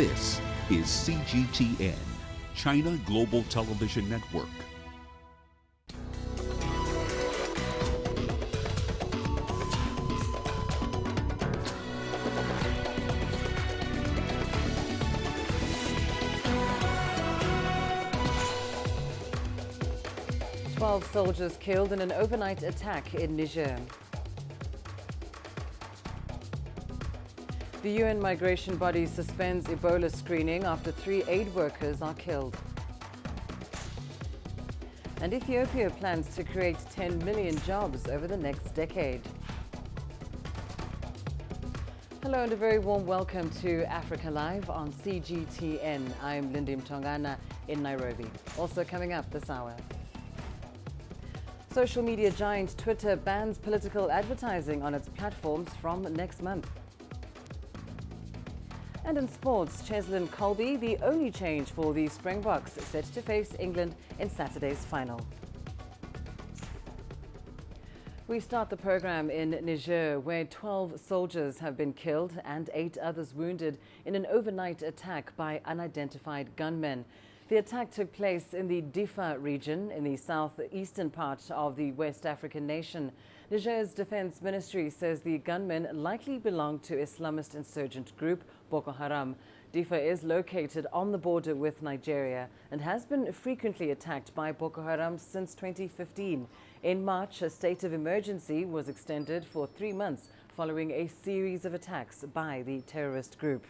This is CGTN, China Global Television Network. Soldiers killed in an overnight attack in Niger. The UN migration body suspends Ebola screening after 3 aid workers are killed. And Ethiopia plans to create 10 million jobs over the next decade. Hello and a very warm welcome to Africa Live on CGTN. I'm Lindy Mtongana in Nairobi. Also coming up this hour. Social media giant Twitter bans political advertising on its platforms from next month. And in sports, Cheslin Colby, the only change for the Springboks, set to face England in Saturday's final. We start the program in Niger, where 12 soldiers have been killed and 8 others wounded in an overnight attack by unidentified gunmen. The attack took place in the Difa region in the southeastern part of the West African nation. Niger's defense ministry says the gunmen likely belong to Islamist insurgent group Boko Haram. Difa is located on the border with Nigeria and has been frequently attacked by Boko Haram since 2015. In March, a state of emergency was extended for 3 months following a series of attacks by the terrorist group.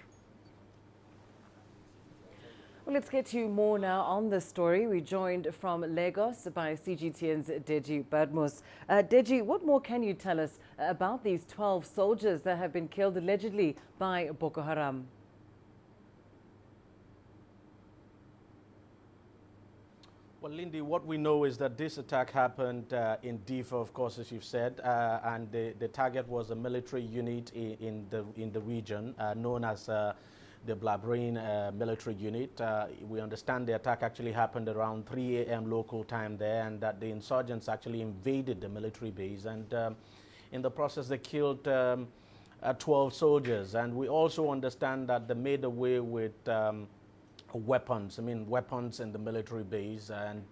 Well, let's get you more now on this story. We're joined from Lagos by CGTN's Deji Badmus. Deji, what more can you tell us about these 12 soldiers that have been killed allegedly by Boko Haram? Well, Lindy, what we know is that this attack happened in Difa, of course, as you've said, and the target was a military unit in the region known as the Blabrine military unit. We understand the attack actually happened around 3 a.m. local time there, and that the insurgents actually invaded the military base, and in the process they killed 12 soldiers. And we also understand that they made away with weapons in the military base, and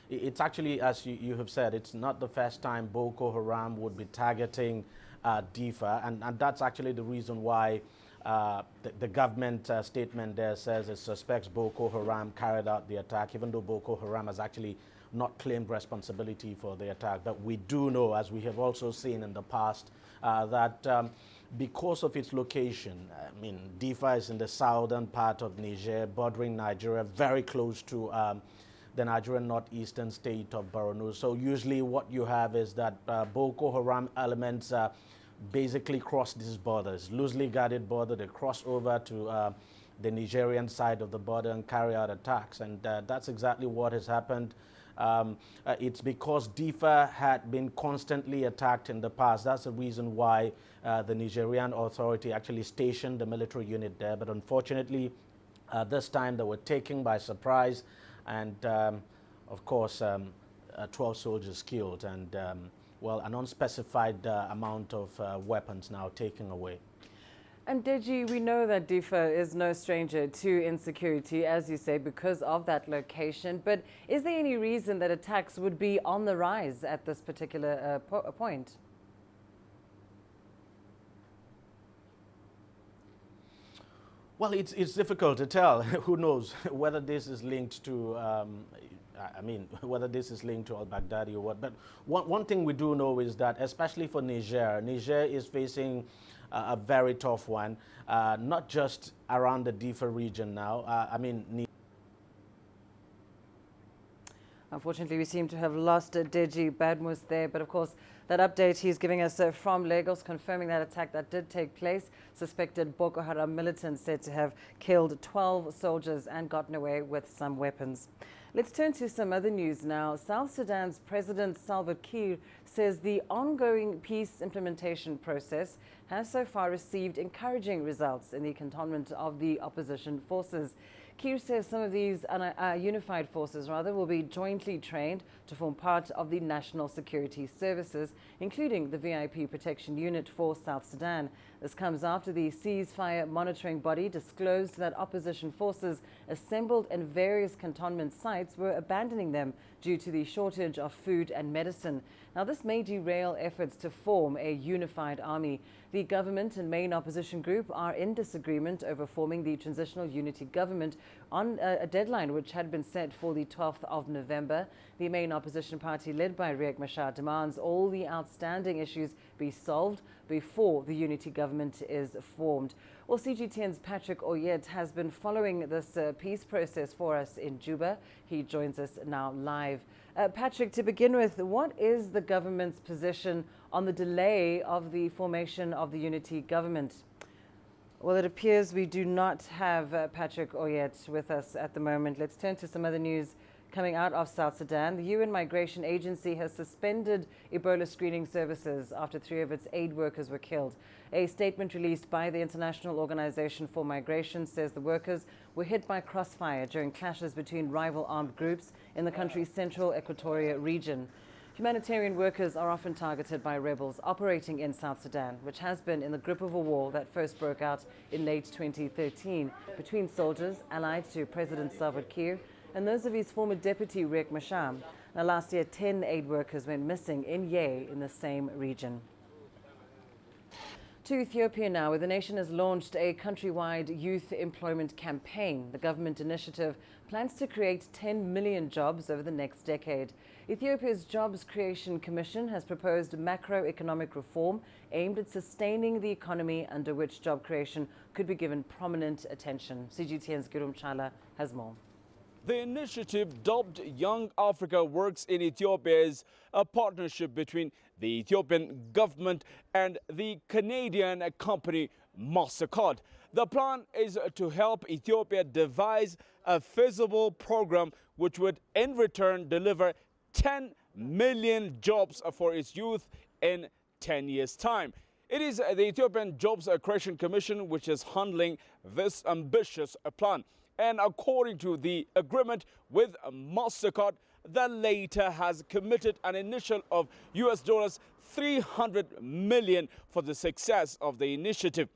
it's actually, as you have said, it's not the first time Boko Haram would be targeting Difa, and that's actually the reason why the government statement there says it suspects Boko Haram carried out the attack, even though Boko Haram has actually not claimed responsibility for the attack. But we do know, as we have also seen in the past, that because of its location, Difa is in the southern part of Niger, bordering Nigeria, very close to the Nigerian northeastern state of Borno. So usually what you have is that Boko Haram elements basically cross these borders, loosely guarded border. They cross over to the Nigerian side of the border and carry out attacks, and that's exactly what has happened. It's because Difa had been constantly attacked in the past. That's the reason why the Nigerian authority actually stationed the military unit there. But unfortunately, this time they were taken by surprise, and of course, 12 soldiers killed, and well, an unspecified amount of weapons now taken away. And Deji, we know that Difa is no stranger to insecurity, as you say, because of that location. But is there any reason that attacks would be on the rise at this particular point? Well, it's difficult to tell. Who knows whether this is linked to whether this is linked to al-Baghdadi or what. But one thing we do know is that, especially for Niger, Niger is facing a very tough one, not just around the Difa region now. Unfortunately, we seem to have lost Deji Badmus there, but of course, that update he's giving us from Lagos, confirming that attack that did take place. Suspected Boko Haram militants said to have killed 12 soldiers and gotten away with some weapons. Let's turn to some other news now. South Sudan's President Salva Kiir says the ongoing peace implementation process has so far received encouraging results in the cantonment of the opposition forces. Kiir says some of these unified forces will be jointly trained to form part of the National Security Services, including the VIP Protection Unit for South Sudan. This comes after the ceasefire monitoring body disclosed that opposition forces assembled in various cantonment sites were abandoning them due to the shortage of food and medicine. Now, this may derail efforts to form a unified army. The government and main opposition group are in disagreement over forming the Transitional Unity Government on a deadline which had been set for the 12th of November. The main opposition party, led by Riek Machar, demands all the outstanding issues be solved before the unity government is formed. Well, CGTN's Patrick Oyet has been following this peace process for us in Juba. He joins us now live. Patrick, to begin with, what is the government's position on the delay of the formation of the unity government? Well, it appears we do not have Patrick Oyet with us at the moment. Let's turn to some other news coming out of South Sudan. The UN Migration Agency has suspended Ebola screening services after 3 of its aid workers were killed. A statement released by the International Organization for Migration says the workers were hit by crossfire during clashes between rival armed groups in the country's central Equatoria region. Humanitarian workers are often targeted by rebels operating in South Sudan, which has been in the grip of a war that first broke out in late 2013 between soldiers allied to President Salva Kiir and those of his former deputy Riek Machar. Now, last year, 10 aid workers went missing in Yei in the same region. To Ethiopia now, where the nation has launched a countrywide youth employment campaign. The government initiative plans to create 10 million jobs over the next decade. Ethiopia's Jobs Creation Commission has proposed macroeconomic reform aimed at sustaining the economy, under which job creation could be given prominent attention. CGTN's Girum Chala has more. The initiative, dubbed Young Africa Works in Ethiopia, is a partnership between the Ethiopian government and the Canadian company Mastercard. The plan is to help Ethiopia devise a feasible program which would in return deliver 10 million jobs for its youth in 10 years' time. It is the Ethiopian Jobs Creation Commission which is handling this ambitious plan. And according to the agreement with Mastercard, the latter has committed an initial of US $300 million for the success of the initiative.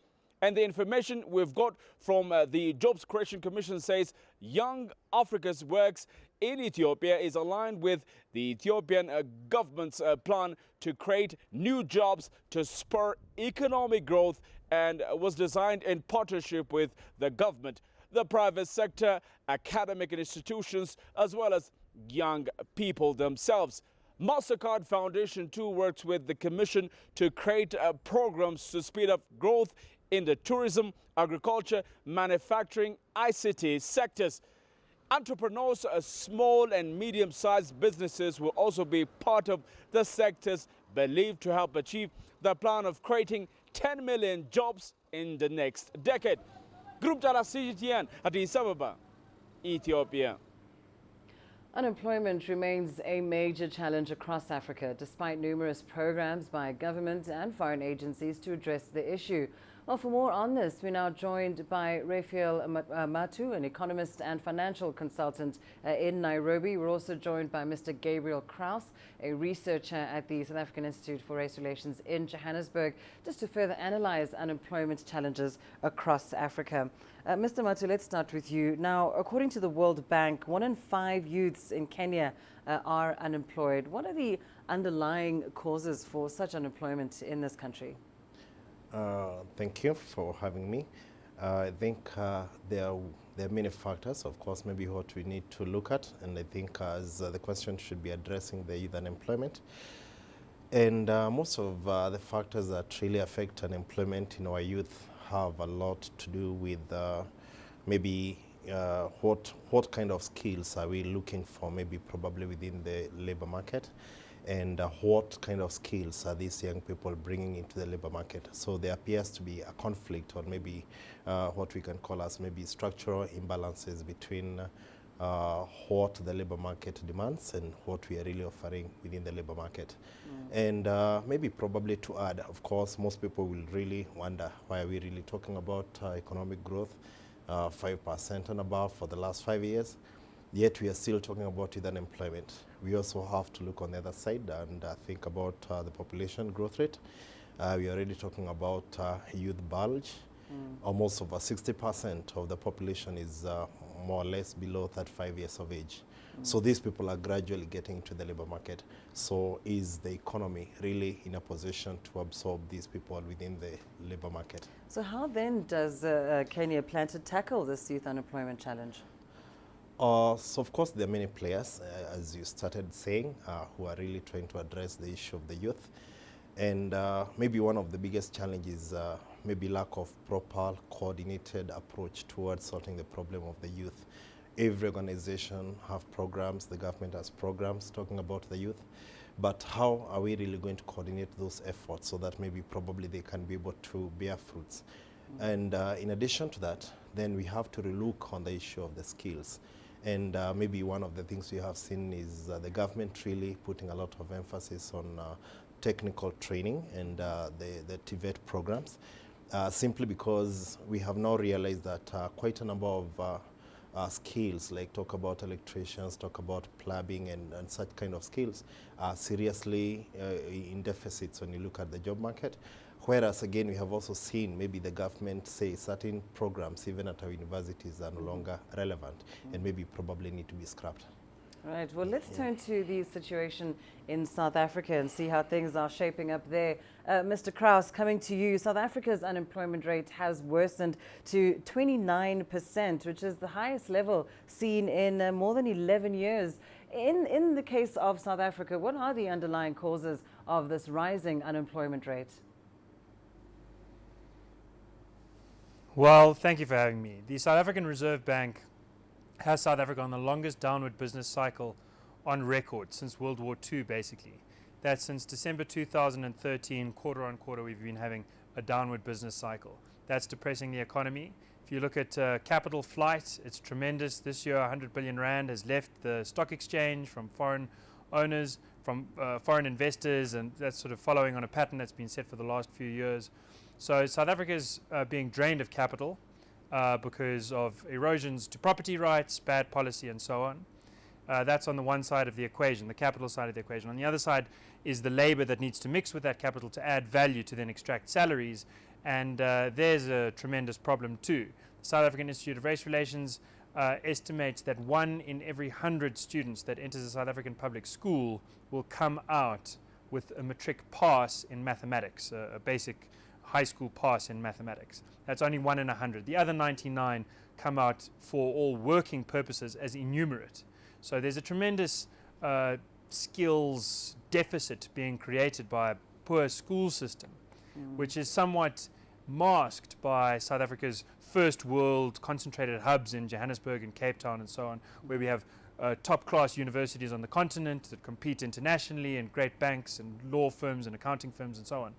And the information we've got from the Jobs Creation Commission says Young Africa's Works in Ethiopia is aligned with the Ethiopian government's plan to create new jobs to spur economic growth, and was designed in partnership with the government, the private sector, academic institutions, as well as young people themselves. Mastercard Foundation too works with the Commission to create programs to speed up growth in the tourism, agriculture, manufacturing, ICT sectors. Entrepreneurs, small and medium-sized businesses will also be part of the sectors believed to help achieve the plan of creating 10 million jobs in the next decade. Group Data CGTN, Addis Ababa, Ethiopia. Unemployment remains a major challenge across Africa, despite numerous programs by government and foreign agencies to address the issue. Well, for more on this, we're now joined by Raphael Matu, an economist and financial consultant in Nairobi. We're also joined by Mr. Gabriel Kraus, a researcher at the South African Institute for Race Relations in Johannesburg, just to further analyze unemployment challenges across Africa. Mr. Matu, let's start with you. Now, according to the World Bank, 1 in 5 youths in Kenya are unemployed. What are the underlying causes for such unemployment in this country? Thank you for having me. I think there are many factors, of course, maybe what we need to look at, and I think as the question should be addressing the youth unemployment. And most of the factors that really affect unemployment in our youth have a lot to do with maybe what kind of skills are we looking for, maybe probably within the labor market, and what kind of skills are these young people bringing into the labor market. So there appears to be a conflict, or maybe what we can call as maybe structural imbalances between what the labor market demands and what we are really offering within the labor market. And maybe probably to add, of course, most people will really wonder, why are we really talking about economic growth? 5% and above for the last 5 years. Yet we are still talking about youth unemployment. We also have to look on the other side and think about the population growth rate. We are already talking about youth bulge. Almost over 60% of the population is more or less below 35 years of age. So these people are gradually getting into the labor market. So is the economy really in a position to absorb these people within the labor market? So how then does Kenya plan to tackle this youth unemployment challenge? So of course there are many players, as you started saying, who are really trying to address the issue of the youth. And maybe one of the biggest challenges is maybe lack of proper coordinated approach towards sorting the problem of the youth. Every organization have programs, the government has programs talking about the youth, but how are we really going to coordinate those efforts so that maybe probably they can be able to bear fruits? And in addition to that, then we have to relook on the issue of the skills. And maybe one of the things we have seen is the government really putting a lot of emphasis on technical training and the TVET programs, simply because we have now realized that quite a number of skills, like talk about electricians, talk about plumbing and such kind of skills, are seriously in deficits when you look at the job market. Whereas again, we have also seen maybe the government say certain programs, even at our universities, are no longer relevant and maybe probably need to be scrapped. Right, well, let's turn to the situation in South Africa and see how things are shaping up there. Mr. Kraus, coming to you, South Africa's unemployment rate has worsened to 29%, which is the highest level seen in more than 11 years. In the case of South Africa, what are the underlying causes of this rising unemployment rate? Well, thank you for having me. The South African Reserve Bank has South Africa on the longest downward business cycle on record since World War II, basically. That's since December 2013, quarter on quarter, we've been having a downward business cycle. That's depressing the economy. If you look at capital flight, it's tremendous. This year, 100 billion rand has left the stock exchange from foreign owners, from foreign investors, and that's sort of following on a pattern that's been set for the last few years. So South Africa is being drained of capital because of erosions to property rights, bad policy, and so on. That's on the one side of the equation, the capital side of the equation. On the other side is the labor that needs to mix with that capital to add value to then extract salaries, and there's a tremendous problem too. The South African Institute of Race Relations estimates that 1 in every 100 students that enters a South African public school will come out with a matric pass in mathematics, a basic high school pass in mathematics. That's only 1 in 100. The other 99 come out for all working purposes as enumerate. So there's a tremendous skills deficit being created by a poor school system, which is somewhat masked by South Africa's first world concentrated hubs in Johannesburg and Cape Town and so on, where we have top-class universities on the continent that compete internationally, and great banks and law firms and accounting firms and so on,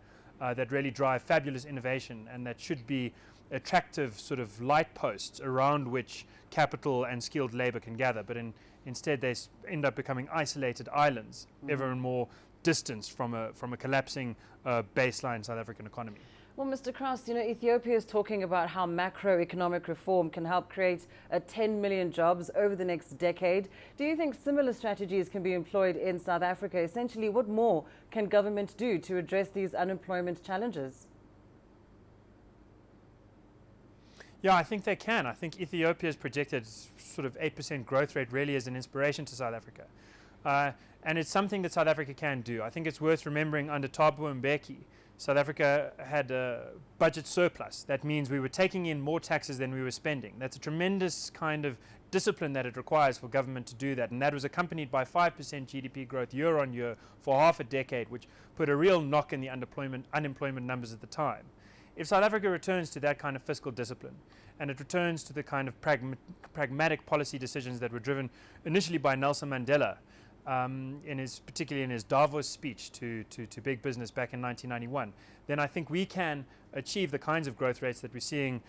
that really drive fabulous innovation, and that should be attractive sort of light posts around which capital and skilled labor can gather. But instead they end up becoming isolated islands, ever more distanced from a collapsing baseline South African economy. Well, Mr. Kraus, you know, Ethiopia is talking about how macroeconomic reform can help create 10 million jobs over the next decade. Do you think similar strategies can be employed in South Africa? Essentially, what more can government do to address these unemployment challenges? Yeah, I think they can. I think Ethiopia's projected sort of 8% growth rate really is an inspiration to South Africa. And it's something that South Africa can do. I think it's worth remembering under Thabo Mbeki, South Africa had a budget surplus. That means we were taking in more taxes than we were spending. That's a tremendous kind of discipline that it requires for government to do that. And that was accompanied by 5% GDP growth year on year for half a decade, which put a real knock in the unemployment numbers at the time. If South Africa returns to that kind of fiscal discipline, and it returns to the kind of pragmatic policy decisions that were driven initially by Nelson Mandela, particularly in his Davos speech to big business back in 1991, then I think we can achieve the kinds of growth rates that we're seeing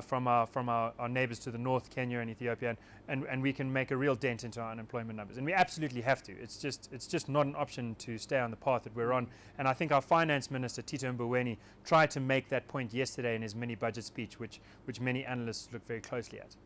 from our neighbors to the north, Kenya and Ethiopia, and we can make a real dent into our unemployment numbers. And we absolutely have to. It's just not an option to stay on the path that we're on. And I think our finance minister, Tito Mboweni, tried to make that point yesterday in his mini budget speech, which many analysts look very closely at.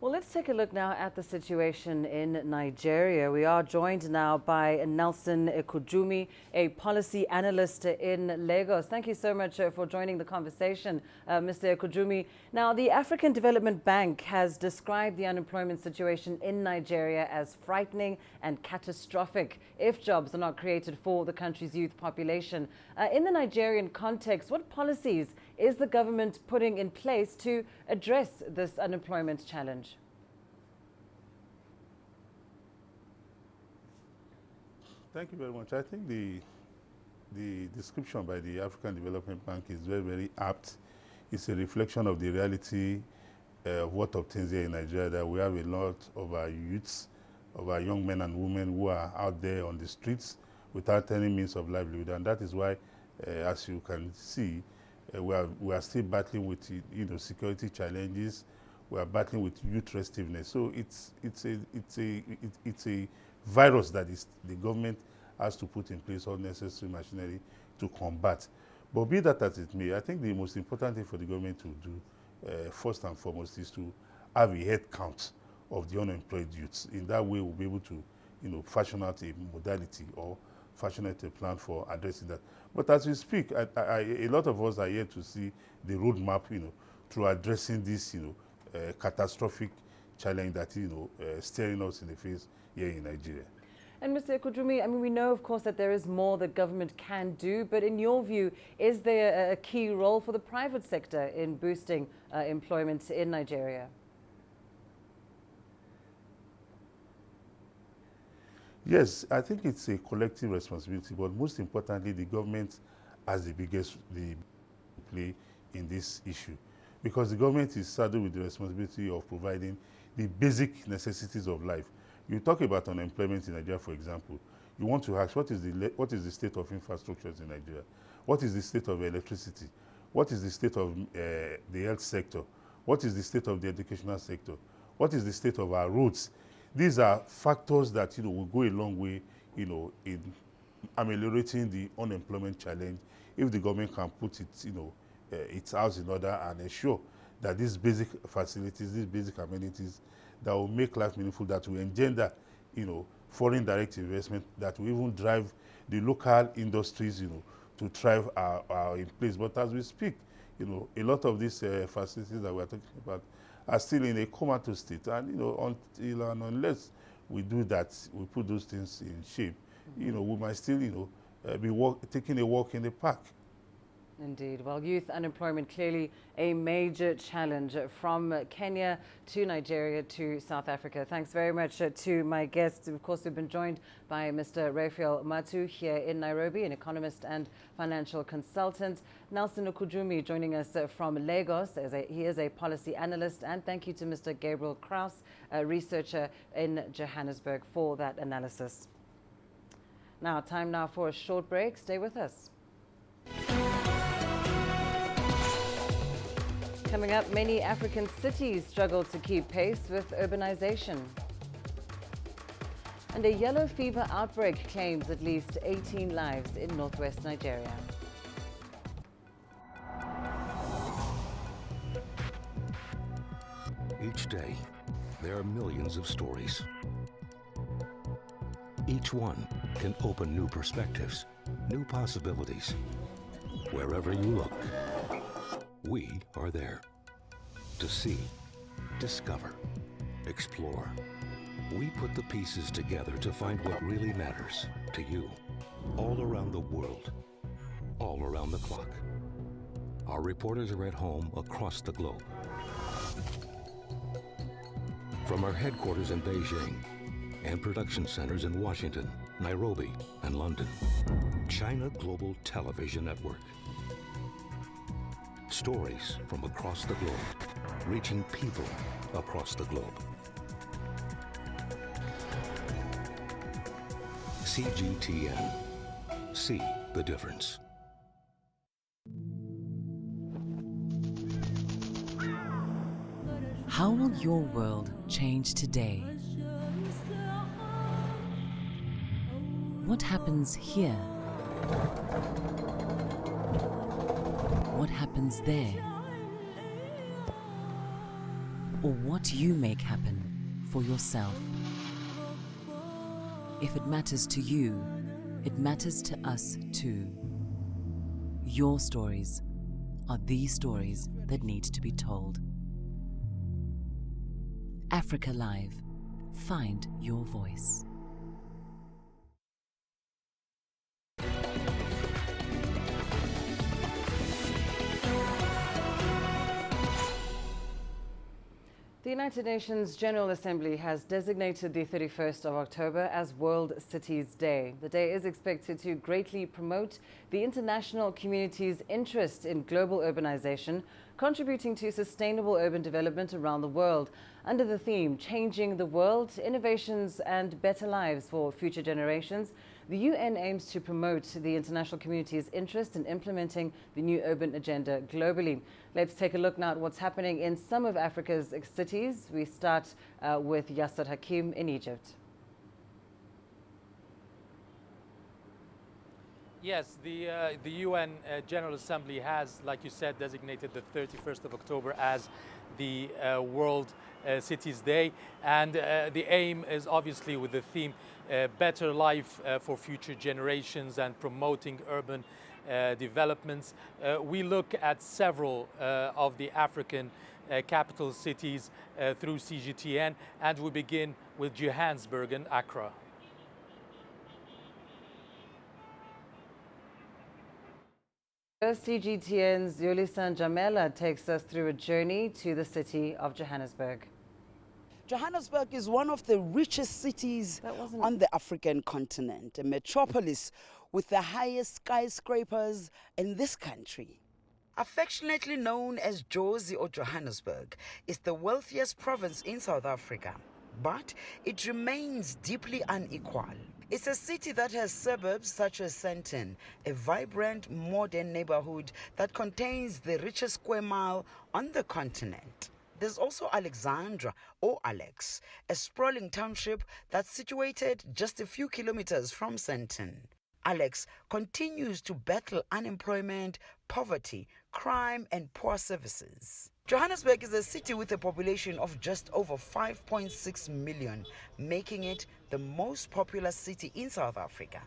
Well, let's take a look now at the situation in Nigeria. We are joined now by Nelson Ekujumi, a policy analyst in Lagos. Thank you so much for joining the conversation, Mr. Ekujumi. Now, the African Development Bank has described the unemployment situation in Nigeria as frightening and catastrophic if jobs are not created for the country's youth population. In the Nigerian context, what policies is the government putting in place to address this unemployment challenge? Thank you very much. I think the description by the African Development Bank is very, very apt. It's a reflection of the reality of what obtains here in Nigeria, that we have a lot of our youths, of our young men and women who are out there on the streets without any means of livelihood. And that is why, as you can see, we are still battling with security challenges. We are battling with youth restiveness. So it's a virus that the government has to put in place all necessary machinery to combat. But be that as it may, I think the most important thing for the government to do, first and foremost, is to have a head count of the unemployed youths. In that way, we'll be able to, fashion out a modality or fashion out a plan for addressing that. But as we speak, a lot of us are here to see the roadmap, through addressing this, catastrophic challenge that, staring us in the face here in Nigeria. And Mr. Ekujumi, I mean, we know, of course, that there is more that government can do, but in your view, is there a key role for the private sector in boosting employment in Nigeria? Yes, I think it's a collective responsibility, but most importantly, the government has the biggest play in this issue, because the government is saddled with the responsibility of providing the basic necessities of life. You talk about unemployment in Nigeria, for example. You want to ask, what is the state of infrastructures in Nigeria? What is the state of electricity? What is the state of the health sector? What is the state of the educational sector? What is the state of our roads? These are factors that will go a long way, in ameliorating the unemployment challenge if the government can put its house in order and ensure that these basic facilities, these basic amenities that will make life meaningful, that will engender, foreign direct investment, that will even drive the local industries, to thrive are in place. But as we speak, a lot of these facilities that we're talking about are still in a comatose state. And, until and unless we do that, we put those things in shape, we might still, be taking a walk in the park. Indeed. Well, youth unemployment clearly a major challenge from Kenya to Nigeria to South Africa. Thanks very much to my guests. Of course, we've been joined by Mr. Raphael Matu here in Nairobi, an economist and financial consultant. Nelson Ekujumi joining us from Lagos. He is a policy analyst. And thank you to Mr. Gabriel Kraus, a researcher in Johannesburg, for that analysis. Now, time now for a short break. Stay with us. Coming up, many African cities struggle to keep pace with urbanization. And a yellow fever outbreak claims at least 18 lives in northwest Nigeria. Each day, there are millions of stories. Each one can open new perspectives, new possibilities. Wherever you look, we are there to see, discover, explore. We put the pieces together to find what really matters to you, all around the world, all around the clock. Our reporters are at home across the globe. From our headquarters in Beijing and production centers in Washington, Nairobi, and London, China Global Television Network. Stories from across the globe, reaching people across the globe. CGTN. See the difference. How will your world change today? What happens here? What happens there? Or what you make happen for yourself? If it matters to you, it matters to us too. Your stories are the stories that need to be told. Africa Live. Find your voice. The United Nations General Assembly has designated the 31st of October as World Cities Day. The day is expected to greatly promote the international community's interest in global urbanization, contributing to sustainable urban development around the world. Under the theme, Changing the World, Innovations and Better Lives for Future Generations, the UN aims to promote the international community's interest in implementing the new urban agenda globally. Let's take a look now at what's happening in some of Africa's cities. We start with Yasser Hakim in Egypt. Yes, the UN General Assembly has, like you said, designated the 31st of October as the World Cities Day. And the aim is obviously with the theme, better life for future generations and promoting urban developments. We look at several of the African capital cities through CGTN, and we begin with Johannesburg and Accra. CGTN's Yolisa Jamela takes us through a journey to the city of Johannesburg. Johannesburg is one of the richest cities on the African continent, a metropolis with the highest skyscrapers in this country. Affectionately known as Jozi or Johannesburg, is the wealthiest province in South Africa, but it remains deeply unequal. It's a city that has suburbs such as Sandton, a vibrant modern neighborhood that contains the richest square mile on the continent. There's also Alexandra, or Alex, a sprawling township that's situated just a few kilometers from Sandton. Alex continues to battle unemployment, poverty, crime, and poor services. Johannesburg is a city with a population of just over 5.6 million, making it the most populous city in South Africa.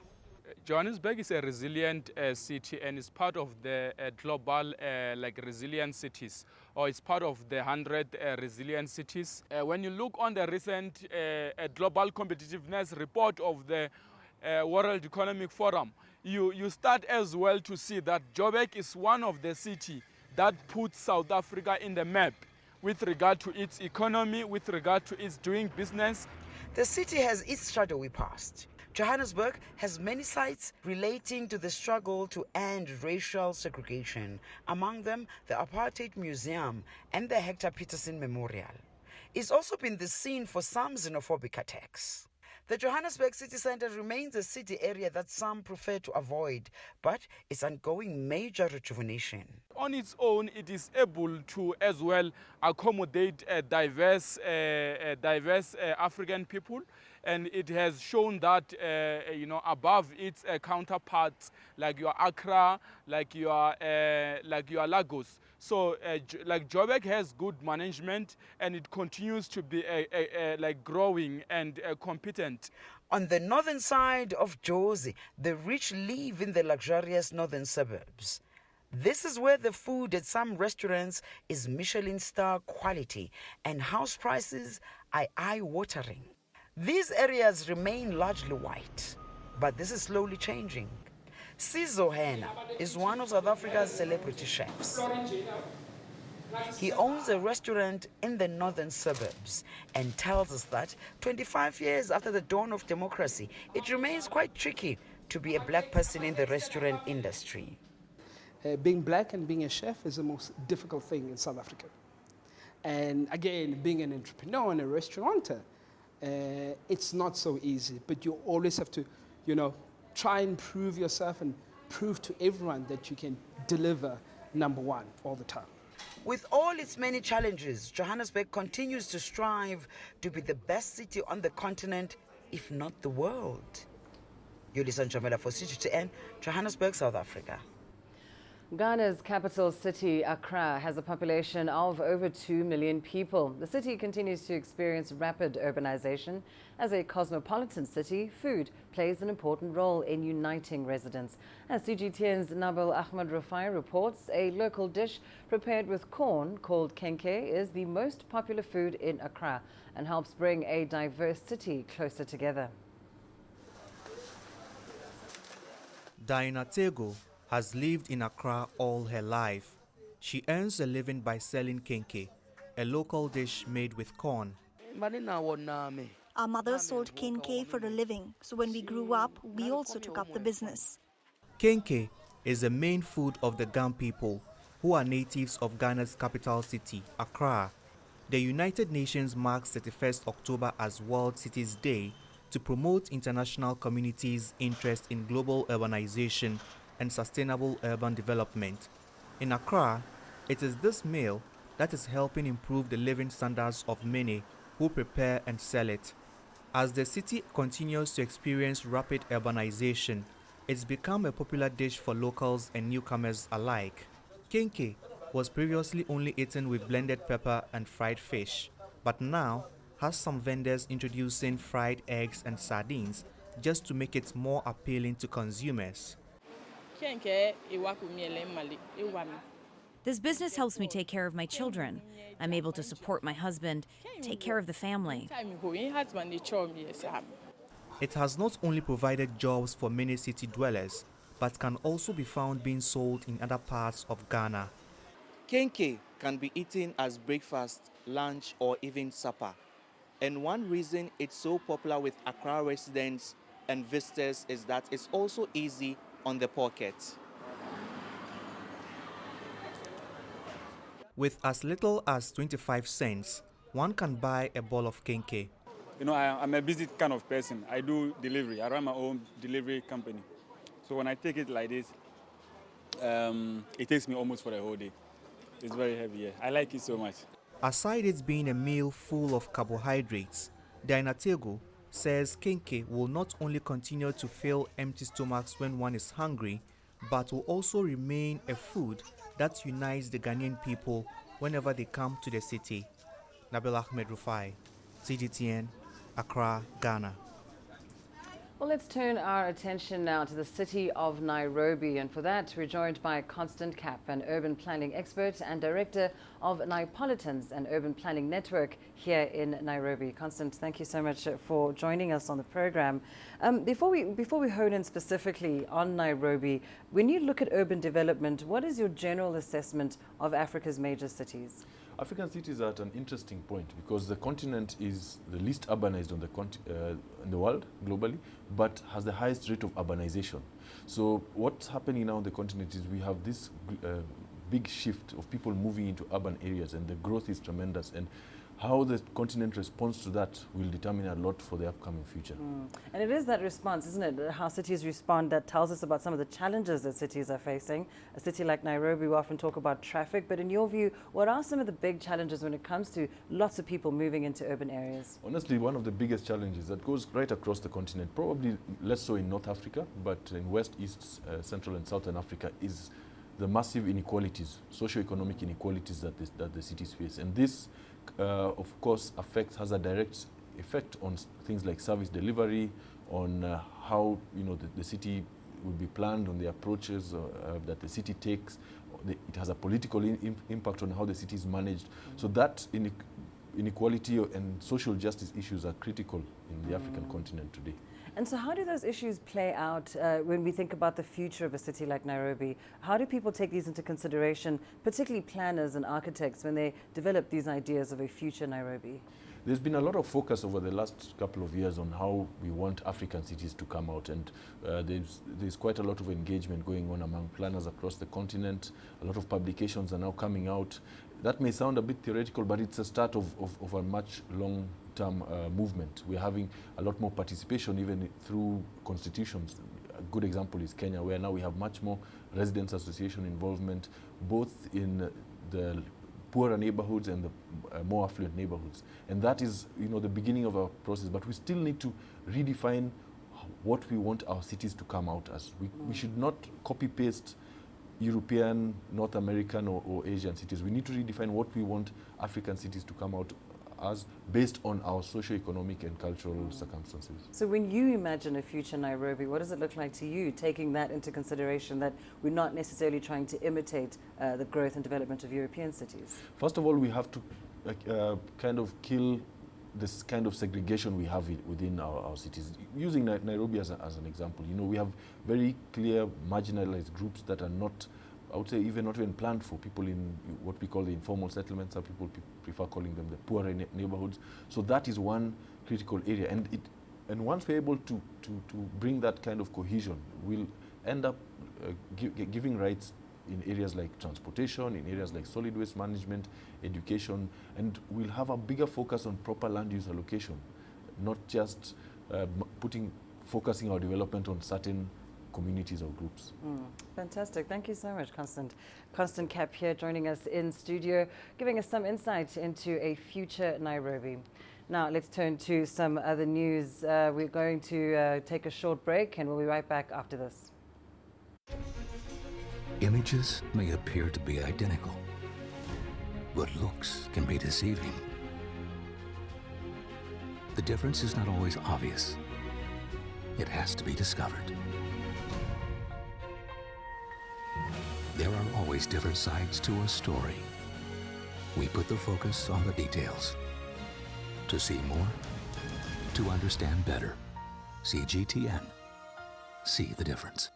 Johannesburg is a resilient city and is part of the global resilient cities, or it's part of the 100 resilient cities. When you look on the recent global competitiveness report of the World Economic Forum, you start as well to see that Joburg is one of the cities that puts South Africa in the map with regard to its economy, with regard to its doing business. The city has its shadowy past. Johannesburg has many sites relating to the struggle to end racial segregation, among them the Apartheid Museum and the Hector Peterson Memorial. It's also been the scene for some xenophobic attacks. The Johannesburg city centre remains a city area that some prefer to avoid, but it's undergoing major rejuvenation. On its own, it is able to as well accommodate diverse African people, and it has shown that above its counterparts like your Accra, like your Lagos. So Joburg has good management, and it continues to be growing and competent. On the northern side of Jozi, the rich live in the luxurious northern suburbs. This is where the food at some restaurants is Michelin star quality and house prices are eye-watering. These areas remain largely white, but this is slowly changing. Sizo Hena is one of South Africa's celebrity chefs. He owns a restaurant in the northern suburbs and tells us that 25 years after the dawn of democracy, it remains quite tricky to be a black person in the restaurant industry. Being black and being a chef is the most difficult thing in South Africa. And again, being an entrepreneur and a restaurateur, it's not so easy, but you always have to you know, try and prove yourself and prove to everyone that you can deliver number one all the time. With all its many challenges, Johannesburg continues to strive to be the best city on the continent, if not the world. Yulisa Nchamela for CGTN, Johannesburg, South Africa. Ghana's capital city, Accra, has a population of over 2 million people. The city continues to experience rapid urbanization. As a cosmopolitan city, food plays an important role in uniting residents. As CGTN's Nabil Ahmed Rufai reports, a local dish prepared with corn called kenke is the most popular food in Accra and helps bring a diverse city closer together. Diana Tego has lived in Accra all her life. She earns a living by selling kenke, a local dish made with corn. Our mother sold kenke for a living, so when we grew up, we also took up the business. Kenke is the main food of the Gan people, who are natives of Ghana's capital city, Accra. The United Nations marks 31st October as World Cities Day to promote international communities' interest in global urbanization and sustainable urban development. In Accra, it is this meal that is helping improve the living standards of many who prepare and sell it. As the city continues to experience rapid urbanization, it's become a popular dish for locals and newcomers alike. Kenke was previously only eaten with blended pepper and fried fish, but now has some vendors introducing fried eggs and sardines just to make it more appealing to consumers. This business helps me take care of my children. I'm able to support my husband, take care of the family. It has not only provided jobs for many city dwellers, but can also be found being sold in other parts of Ghana. Kenke can be eaten as breakfast, lunch, or even supper. And one reason it's so popular with Accra residents and visitors is that it's also easy on the pocket. With as little as 25 cents, one can buy a bowl of kenke. You know, I'm a busy kind of person. I do delivery. I run my own delivery company. So when I take it like this, it takes me almost for the whole day. It's very heavy, yeah. I like it so much. Aside it being a meal full of carbohydrates, Diana Tego says kenke will not only continue to fill empty stomachs when one is hungry, but will also remain a food that unites the Ghanaian people whenever they come to the city. Nabil Ahmed Rufai, CGTN, Accra, Ghana. Well, let's turn our attention now to the city of Nairobi, and for that we're joined by Constant Cap, an urban planning expert and director of Naipolitans, an urban planning network here in Nairobi. Constant, thank you so much for joining us on the program. Before we hone in specifically on Nairobi, when you look at urban development, what is your general assessment of Africa's major cities? African cities are at an interesting point because the continent is the least urbanized on in the world globally, but has the highest rate of urbanization. So what's happening now on the continent is we have this big shift of people moving into urban areas, and the growth is tremendous. And how the continent responds to that will determine a lot for the upcoming future. And it is that response, isn't it, how cities respond, that tells us about some of the challenges that cities are facing. A city like Nairobi, we often talk about traffic, but in your view, what are some of the big challenges when it comes to lots of people moving into urban areas? Honestly, one of the biggest challenges that goes right across the continent, probably less so in North Africa, but in West, East, Central and Southern Africa, is the massive inequalities, socio-economic inequalities that the cities face. And this of course, has a direct effect on things like service delivery, on how the city will be planned, on the approaches that the city takes. It has a political impact on how the city is managed. So that inequality and social justice issues are critical in the African continent today. And so how do those issues play out when we think about the future of a city like Nairobi? How do people take these into consideration, particularly planners and architects, when they develop these ideas of a future Nairobi? There's been a lot of focus over the last couple of years on how we want African cities to come out, and there's quite a lot of engagement going on among planners across the continent. A lot of publications are now coming out. That may sound a bit theoretical, but it's a start of a much long long-term movement. We're having a lot more participation even through constitutions. A good example is Kenya, where now we have much more residents association involvement, both in the poorer neighborhoods and the more affluent neighborhoods. And that is, the beginning of our process. But we still need to redefine what we want our cities to come out as. We should not copy-paste European, North American or Asian cities. We need to redefine what we want African cities to come out as based on our socio-economic and cultural circumstances. So when you imagine a future Nairobi, what does it look like to you, taking that into consideration that we're not necessarily trying to imitate the growth and development of European cities? First of all, we have to kind of kill this kind of segregation we have within our cities. Using Nairobi as an example, we have very clear marginalized groups that are not, I would say, not even planned for people in what we call the informal settlements. Some people prefer calling them the poorer neighborhoods. So that is one critical area. And once we're able to bring that kind of cohesion, we'll end up giving rights in areas like transportation, in areas like solid waste management, education, and we'll have a bigger focus on proper land use allocation, not just focusing our development on certain communities or groups. Fantastic. Thank you so much, Constant. Constant Cap here joining us in studio, giving us some insight into a future Nairobi. Now let's turn to some other news. We're going to take a short break and we'll be right back after this. Images may appear to be identical, but looks can be deceiving. The difference is not always obvious. It has to be discovered. There are always different sides to a story. We put the focus on the details. To see more, to understand better. CGTN. See the difference.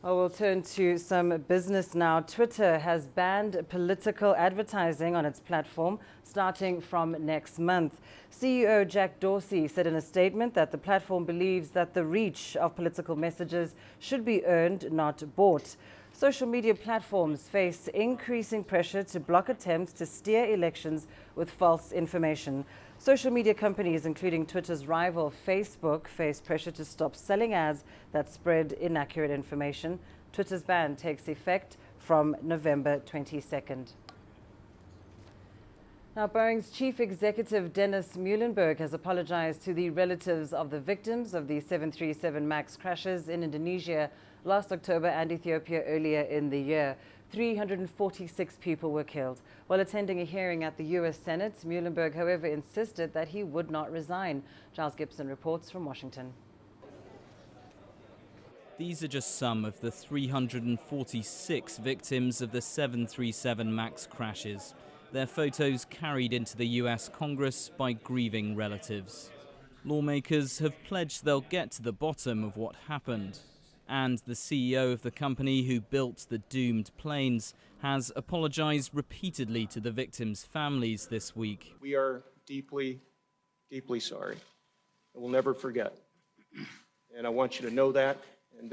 We'll turn to some business now. Twitter has banned political advertising on its platform starting from next month. CEO Jack Dorsey said in a statement that the platform believes that the reach of political messages should be earned, not bought. Social media platforms face increasing pressure to block attempts to steer elections with false information. Social media companies, including Twitter's rival Facebook, face pressure to stop selling ads that spread inaccurate information. Twitter's ban takes effect from November 22nd. Now, Boeing's chief executive, Dennis Muilenburg, has apologized to the relatives of the victims of the 737 MAX crashes in Indonesia last October and Ethiopia earlier in the year. 346 people were killed. While attending a hearing at the U.S. Senate, Muilenburg, however, insisted that he would not resign. Giles Gibson reports from Washington. These are just some of the 346 victims of the 737 MAX crashes. Their photos carried into the U.S. Congress by grieving relatives. Lawmakers have pledged they'll get to the bottom of what happened. And the CEO of the company who built the doomed planes has apologized repeatedly to the victims' families this week. We are deeply, deeply sorry. And we'll never forget. And I want you to know that. And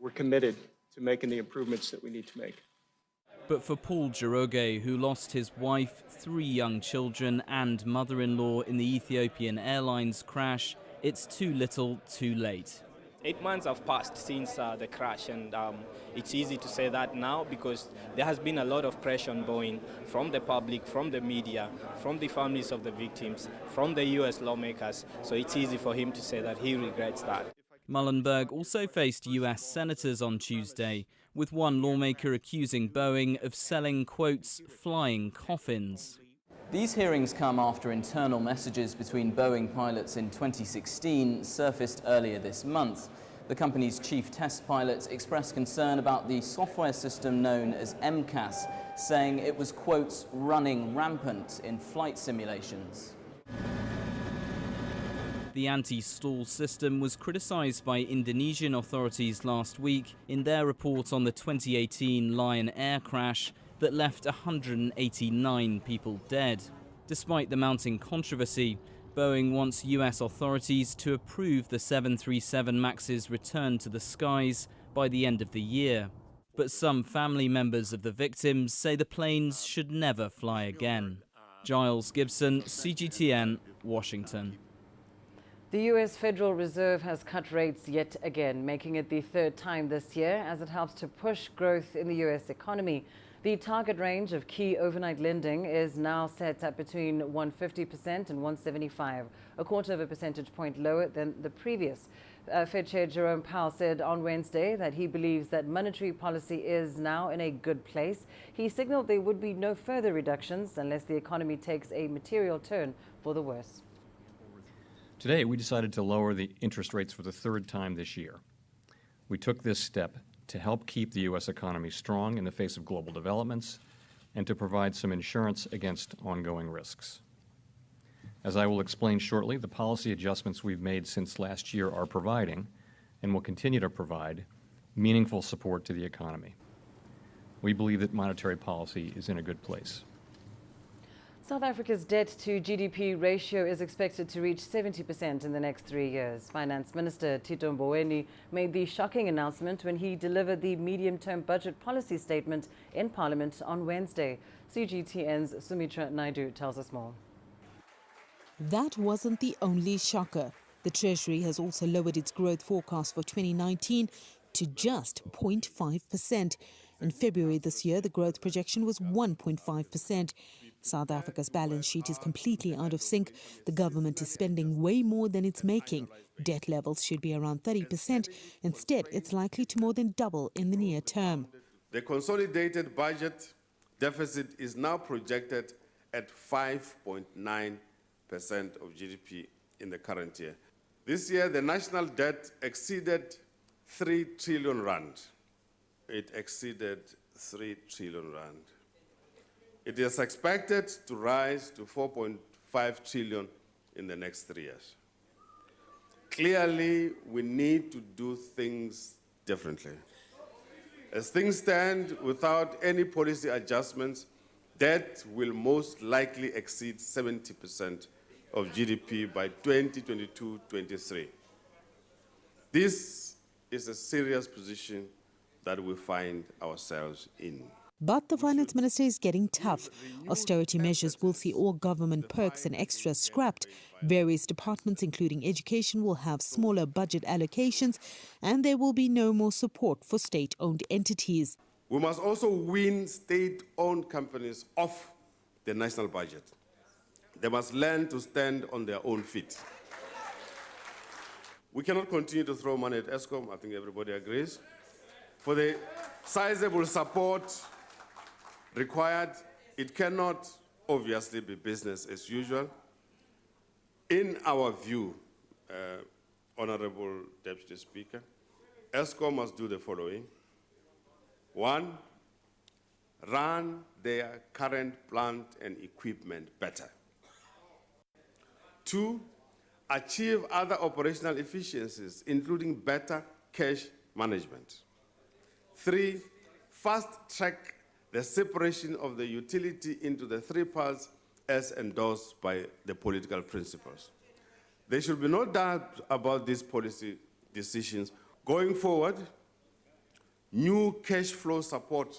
we're committed to making the improvements that we need to make. But for Paul Njoroge, who lost his wife, 3 young children and mother-in-law in the Ethiopian Airlines crash, it's too little, too late. 8 months have passed since the crash, and it's easy to say that now because there has been a lot of pressure on Boeing from the public, from the media, from the families of the victims, from the U.S. lawmakers. So it's easy for him to say that he regrets that. Muilenburg also faced U.S. senators on Tuesday, with one lawmaker accusing Boeing of selling, quotes, flying coffins. These hearings come after internal messages between Boeing pilots in 2016 surfaced earlier this month. The company's chief test pilot expressed concern about the software system known as MCAS, saying it was, quotes, running rampant in flight simulations. The anti-stall system was criticized by Indonesian authorities last week in their report on the 2018 Lion Air crash that left 189 people dead. Despite the mounting controversy, Boeing wants US authorities to approve the 737 MAX's return to the skies by the end of the year. but some family members of the victims say the planes should never fly again. Giles Gibson, CGTN, Washington. The U.S. Federal Reserve has cut rates yet again, making it the third time this year as it helps to push growth in the U.S. economy. The target range of key overnight lending is now set at between 150% and 175, a quarter of a percentage point lower than the previous. Fed Chair Jerome Powell said on Wednesday that he believes that monetary policy is now in a good place. He signaled there would be no further reductions unless the economy takes a material turn for the worse. Today, we decided to lower the interest rates for the third time this year. We took this step to help keep the U.S. economy strong in the face of global developments and to provide some insurance against ongoing risks. As I will explain shortly, the policy adjustments we've made since last year are providing, and will continue to provide, meaningful support to the economy. We believe that monetary policy is in a good place. South Africa's debt to GDP ratio is expected to reach 70% in the next 3 years. Finance Minister Tito Mboweni made the shocking announcement when he delivered the medium-term budget policy statement in Parliament on Wednesday. CGTN's Sumitra Naidu tells us more. That wasn't the only shocker. The Treasury has also lowered its growth forecast for 2019 to just 0.5%. In February this year, the growth projection was 1.5%. South Africa's balance sheet is completely out of sync. The government is spending way more than it's making. Debt levels should be around 30%. Instead, it's likely to more than double in the near term. The consolidated budget deficit is now projected at 5.9% of GDP in the current year. This year, the national debt exceeded 3 trillion rand. It exceeded 3 trillion rand. It is expected to rise to 4.5 trillion in the next 3 years. Clearly, we need to do things differently. As things stand, without any policy adjustments, debt will most likely exceed 70% of GDP by 2022-23. This is a serious position that we find ourselves in. But the finance minister is getting tough. Austerity measures will see all government perks and extras scrapped. Various departments, including education, will have smaller budget allocations, and there will be no more support for state-owned entities. We must also wean state-owned companies off the national budget. They must learn to stand on their own feet. We cannot continue to throw money at Eskom, I think everybody agrees. For the sizable support required, it cannot obviously be business as usual. In our view, Honorable Deputy Speaker, Eskom must do the following. 1, run their current plant and equipment better. 2, achieve other operational efficiencies, including better cash management. 3, fast-track the separation of the utility into the 3 parts as endorsed by the political principles. There should be no doubt about these policy decisions. Going forward, new cash flow support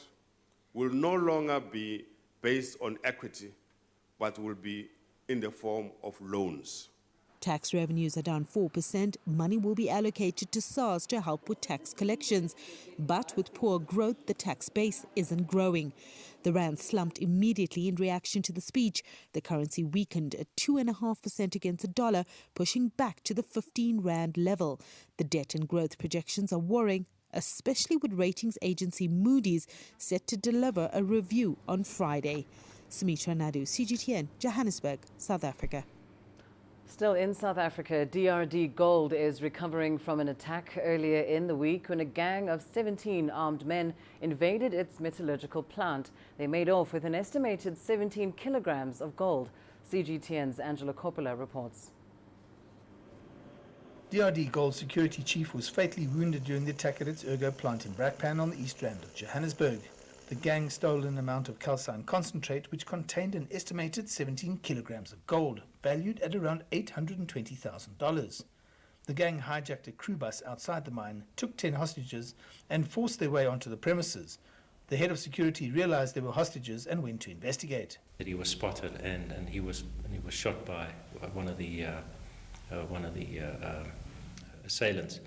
will no longer be based on equity, but will be in the form of loans. Tax revenues are down 4%. Money will be allocated to SARS to help with tax collections. But with poor growth, the tax base isn't growing. The rand slumped immediately in reaction to the speech. The currency weakened at 2.5% against the dollar, pushing back to the 15 rand level. The debt and growth projections are worrying, especially with ratings agency Moody's set to deliver a review on Friday. Sumitra Naidu, CGTN, Johannesburg, South Africa. Still in South Africa, DRD Gold is recovering from an attack earlier in the week when a gang of 17 armed men invaded its metallurgical plant. They made off with an estimated 17 kilograms of gold. CGTN's Angela Coppola reports. DRD Gold security chief was fatally wounded during the attack at its Ergo plant in Brakpan on the East Rand of Johannesburg. The gang stole an amount of calcine concentrate which contained an estimated 17 kilograms of gold, valued at around $820,000. The gang hijacked a crew bus outside the mine, took 10 hostages and forced their way onto the premises. The head of security realized there were hostages and went to investigate. That he was spotted and he was shot by one of the assailants.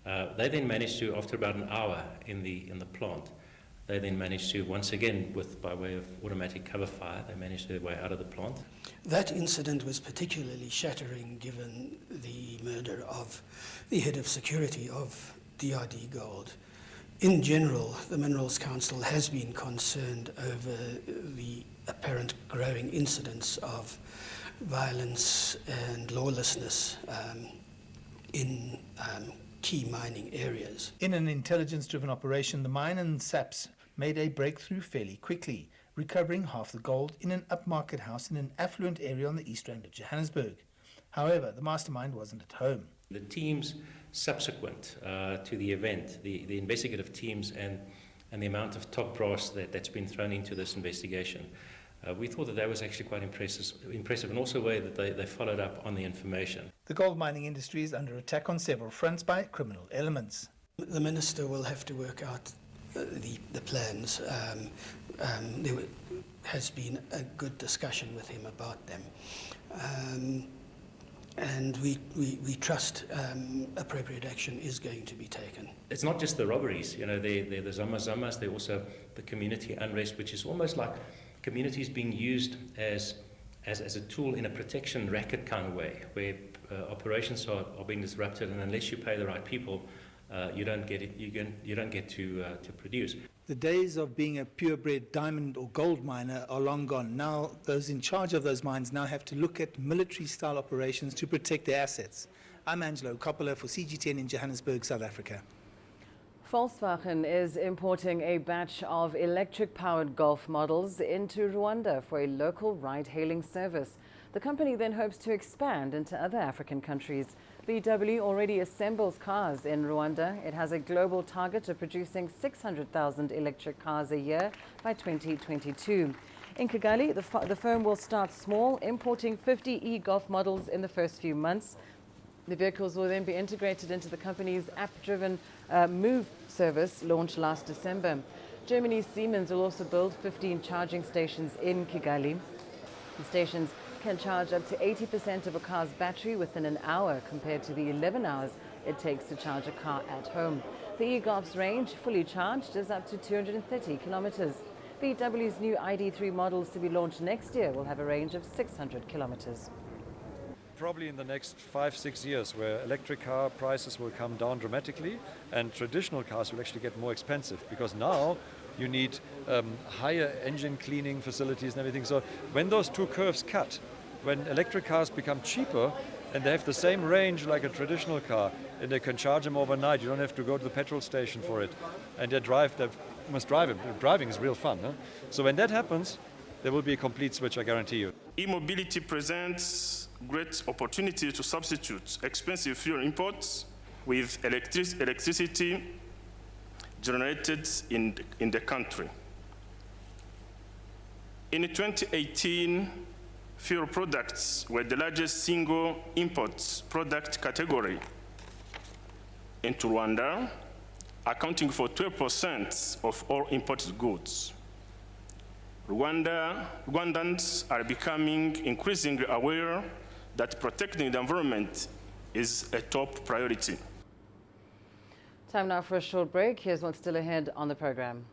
They then managed to, after about an hour in the plant, they then managed to, once again, by way of automatic cover fire, they managed their way out of the plant. That incident was particularly shattering given the murder of the head of security of DRD Gold. In general, the Minerals Council has been concerned over the apparent growing incidence of violence and lawlessness in key mining areas. In an intelligence-driven operation, the mine and SAPS made a breakthrough fairly quickly, recovering half the gold in an upmarket house in an affluent area on the east rand of Johannesburg. However, the mastermind wasn't at home. The teams subsequent to the event, the investigative teams and the amount of top brass that's been thrown into this investigation, we thought that was actually quite impressive, and also a way that they followed up on the information. The gold mining industry is under attack on several fronts by criminal elements. The Minister will have to work out the plans. There has been a good discussion with him about them. And we trust appropriate action is going to be taken. It's not just the robberies, they're the zamas, they're also the community unrest, which is almost like communities being used as a tool in a protection racket kind of way, where operations are being disrupted, and unless you pay the right people, you don't get to produce. The days of being a purebred diamond or gold miner are long gone. Now those in charge of those mines now have to look at military-style operations to protect their assets. I'm Angelo Coppola for CGTN in Johannesburg, South Africa. Volkswagen is importing a batch of electric-powered Golf models into Rwanda for a local ride-hailing service. The company then hopes to expand into other African countries. VW already assembles cars in Rwanda. It has a global target of producing 600,000 electric cars a year by 2022. In Kigali, the firm will start small, importing 50 e-Golf models in the first few months. The vehicles will then be integrated into the company's app-driven Move service launched last December. Germany's Siemens will also build 15 charging stations in Kigali. The stations can charge up to 80% of a car's battery within an hour compared to the 11 hours it takes to charge a car at home. The e-Golf's range, fully charged, is up to 230 kilometers. VW's new ID3 models to be launched next year will have a range of 600 kilometers. Probably in the next 5-6 years, where electric car prices will come down dramatically and traditional cars will actually get more expensive, because now you need higher engine cleaning facilities and everything. So when those two curves cut, when electric cars become cheaper and they have the same range like a traditional car, and they can charge them overnight, you don't have to go to the petrol station for it, and they must drive it. Driving is real fun. Huh? So when that happens, there will be a complete switch, I guarantee you. E-mobility presents great opportunity to substitute expensive fuel imports with electricity generated in the country. In 2018, fuel products were the largest single import product category into Rwanda, accounting for 12% of all imported goods. Rwandans are becoming increasingly aware that protecting the environment is a top priority. Time now for a short break. Here's what's still ahead on the program.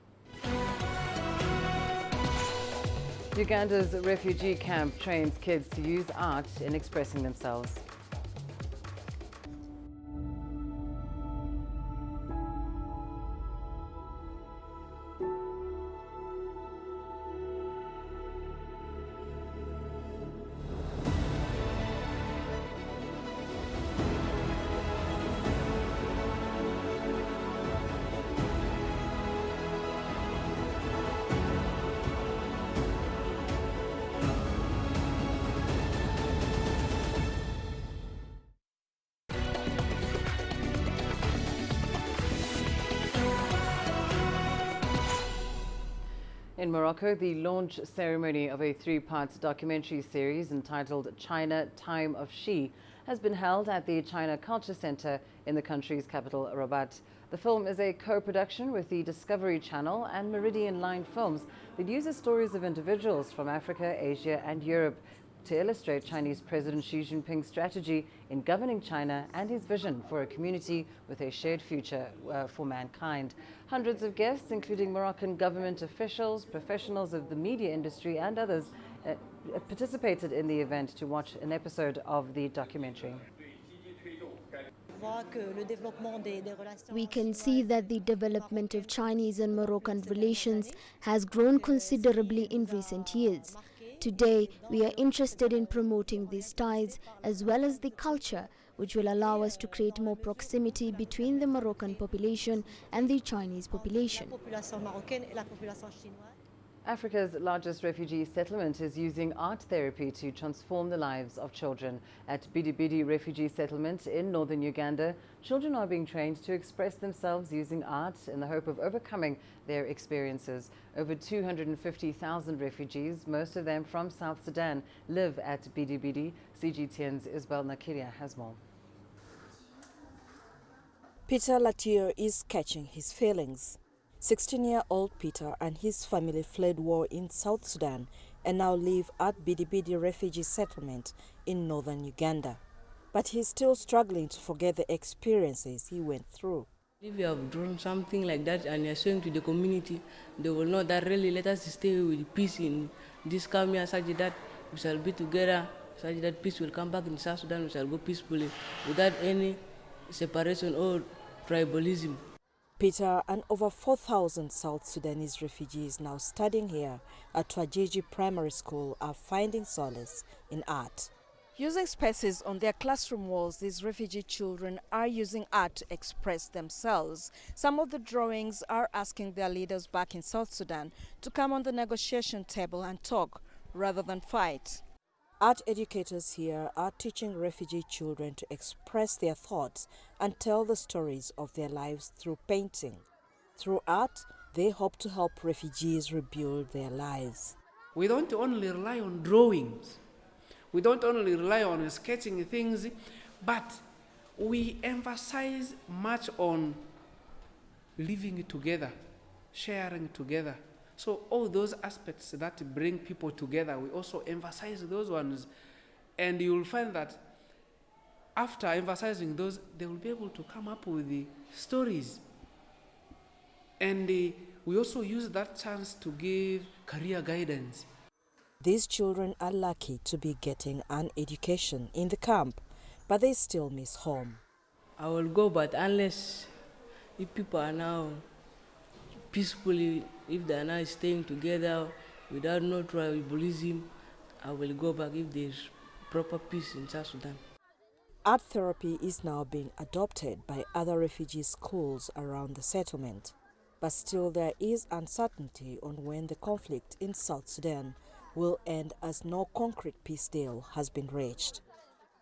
Uganda's refugee camp trains kids to use art in expressing themselves. In Morocco, the launch ceremony of a 3-part documentary series entitled China, Time of She has been held at the China Culture Center in the country's capital, Rabat. The film is a co-production with the Discovery Channel and Meridian Line Films that uses stories of individuals from Africa, Asia and Europe to illustrate Chinese President Xi Jinping's strategy in governing China and his vision for a community with a shared future for mankind. Hundreds of guests, including Moroccan government officials, professionals of the media industry and others, participated in the event to watch an episode of the documentary. We can see that the development of Chinese and Moroccan relations has grown considerably in recent years. Today, we are interested in promoting these ties as well as the culture, which will allow us to create more proximity between the Moroccan population and the Chinese population. Africa's largest refugee settlement is using art therapy to transform the lives of children. At Bidibidi Refugee Settlement in northern Uganda, children are being trained to express themselves using art in the hope of overcoming their experiences. Over 250,000 refugees, most of them from South Sudan, live at Bidibidi. CGTN's Isabel Nakiria has more. Peter Latier is catching his feelings. 16-year-old Peter and his family fled war in South Sudan and now live at Bidibidi Refugee Settlement in northern Uganda. But he's still struggling to forget the experiences he went through. If you have drawn something like that and you're showing to the community, they will know that really let us stay with peace in this Kamia, such that we shall be together, such that peace will come back in South Sudan, we shall go peacefully without any separation or tribalism. Peter and over 4,000 South Sudanese refugees now studying here at Twajiji Primary School are finding solace in art. Using spaces on their classroom walls, these refugee children are using art to express themselves. Some of the drawings are asking their leaders back in South Sudan to come on the negotiation table and talk rather than fight. Art educators here are teaching refugee children to express their thoughts and tell the stories of their lives through painting. Through art, they hope to help refugees rebuild their lives. We don't only rely on drawings. We don't only rely on sketching things, but we emphasize much on living together, sharing together. So all those aspects that bring people together, we also emphasize those ones. And you'll find that after emphasizing those, they will be able to come up with the stories. And we also use that chance to give career guidance. These children are lucky to be getting an education in the camp, but they still miss home. I will go, but unless if people are now peacefully, if they are now staying together without no tribalism, I will go back if there's proper peace in South Sudan. Art therapy is now being adopted by other refugee schools around the settlement, but still there is uncertainty on when the conflict in South Sudan will end, as no concrete peace deal has been reached.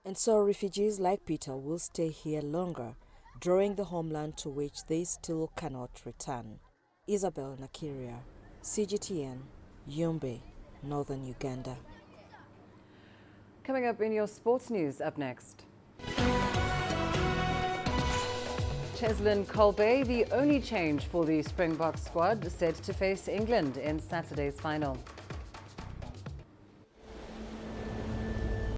And so refugees like Peter will stay here longer, drawing the homeland to which they still cannot return. Isabel Nakiria, CGTN, Yumbe, northern Uganda. Coming up in your sports news, up next. Cheslin Kolbe, the only change for the Springbok squad, set to face England in Saturday's final.